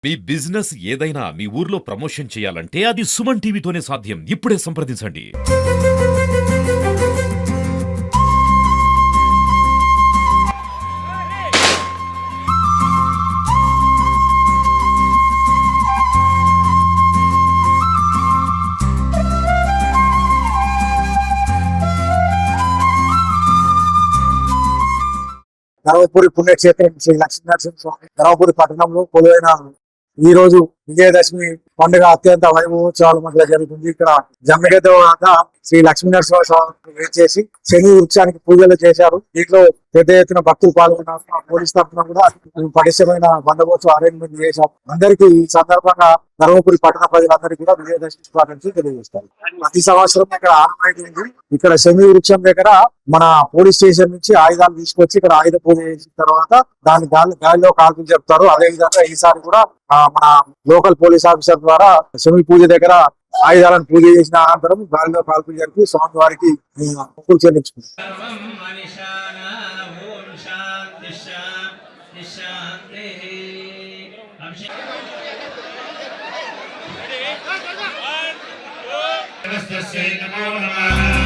మీ business ఏదైనా మీ ఊర్లో promotion చేయాలంటే అది సుమన్ టీవీతోనే సాధ్యం. ఇప్పుడే సంప్రదించండి. ధర్మపురి పుణ్యక్షేత్రం శ్రీ లక్ష్మీనరసింహ స్వామి ధర్మపురి పట్టణంలో కొలువైన ఈ రోజు విజయదశమి పండుగ అత్యంత వైభవోత్సవాల మధ్య జరుగుతుంది. ఇక్కడ జమ్మిగద్ద వద్ద శ్రీ లక్ష్మీనరసింహ స్వామి వేచేసి శని వృక్షానికి పూజలు చేశారు. దీంట్లో పెద్ద ఎత్తున భక్తులు పాల్గొన్నారు. పోలీస్ తరఫున కూడా పటిష్టమైన బందోబస్తు అరేంజ్మెంట్ చేశారు. అందరికీ ఈ సందర్భంగా ధర్మపురి పట్టణ ప్రజలందరికీ కూడా విజయదశమి శుభాకాంక్షలు తెలియజేస్తారు. ప్రతి సంవత్సరం ఇక్కడ ఆరంభమైంది. ఇక్కడ శని వృక్షం దగ్గర మన పోలీస్ స్టేషన్ నుంచి ఆయుధాలు తీసుకొచ్చి ఇక్కడ ఆయుధ పూజ చేసిన తర్వాత దాని గాలిలో కాల్పులు చెప్తారు. అదే విధంగా ఈసారి కూడా మన లోకల్ పోలీస్ ఆఫీసర్ ద్వారా శని పూజ దగ్గర ఆయుధాలను పూజ చేసిన అనంతరం గాలిలో కాల్పులు జరిపి స్వామి వారికి మొక్కులు చెల్లించుకుంటారు. నమస్తే నమో నమః.